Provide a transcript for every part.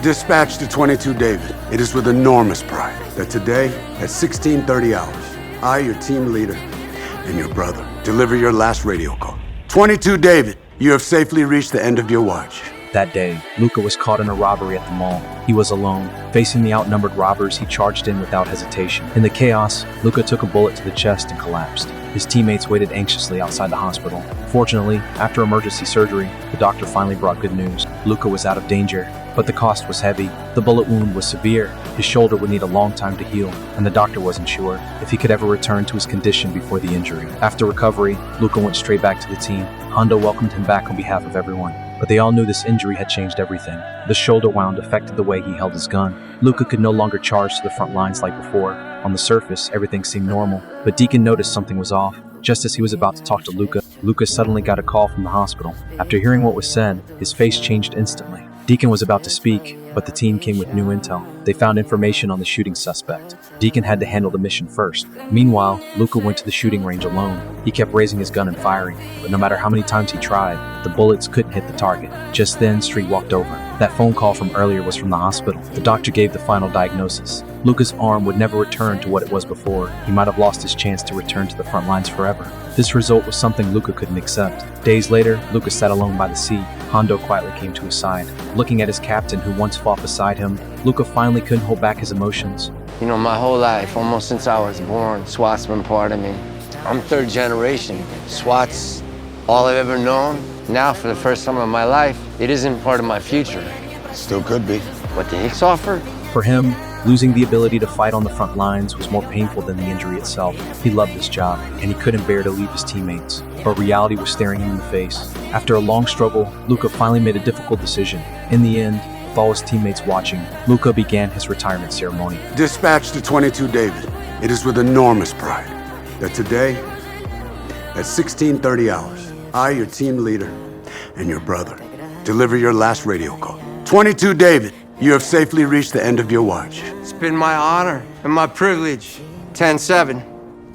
Dispatch to 22 David. It is with enormous pride that today, at 16:30 hours, I, your team leader, and your brother, deliver your last radio call. 22 David, you have safely reached the end of your watch. That day, Luca was caught in a robbery at the mall. He was alone. Facing the outnumbered robbers, he charged in without hesitation. In the chaos, Luca took a bullet to the chest and collapsed. His teammates waited anxiously outside the hospital. Fortunately, after emergency surgery, the doctor finally brought good news. Luca was out of danger, but the cost was heavy. The bullet wound was severe. His shoulder would need a long time to heal, and the doctor wasn't sure if he could ever return to his condition before the injury. After recovery, Luca went straight back to the team. Hondo welcomed him back on behalf of everyone. But they all knew this injury had changed everything. The shoulder wound affected the way he held his gun. Luca could no longer charge to the front lines like before. On the surface, everything seemed normal, but Deacon noticed something was off. Just as he was about to talk to Luca, Luca suddenly got a call from the hospital. After hearing what was said, his face changed instantly. Deacon was about to speak, but the team came with new intel. They found information on the shooting suspect. Deacon had to handle the mission first. Meanwhile, Luca went to the shooting range alone. He kept raising his gun and firing, but no matter how many times he tried, the bullets couldn't hit the target. Just then, Street walked over. That phone call from earlier was from the hospital. The doctor gave the final diagnosis. Luca's arm would never return to what it was before. He might have lost his chance to return to the front lines forever. This result was something Luca couldn't accept. Days later, Luca sat alone by the sea. Hondo quietly came to his side. Looking at his captain who once fought beside him, Luca finally couldn't hold back his emotions. You know, my whole life, almost since I was born, SWAT's been part of me. I'm third generation. SWAT's all I've ever known. Now, for the first time in my life, it isn't part of my future. Still could be. What the Hicks offer? For him, losing the ability to fight on the front lines was more painful than the injury itself. He loved this job, and he couldn't bear to leave his teammates. But reality was staring him in the face. After a long struggle, Luca finally made a difficult decision. In the end, with all his teammates watching, Luca began his retirement ceremony. Dispatch to 22 David. It is with enormous pride that today, at 16:30 hours, I, your team leader, and your brother, deliver your last radio call. 22 David, you have safely reached the end of your watch. It's been my honor and my privilege. 10-7.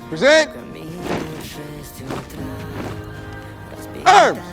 Present. Arms!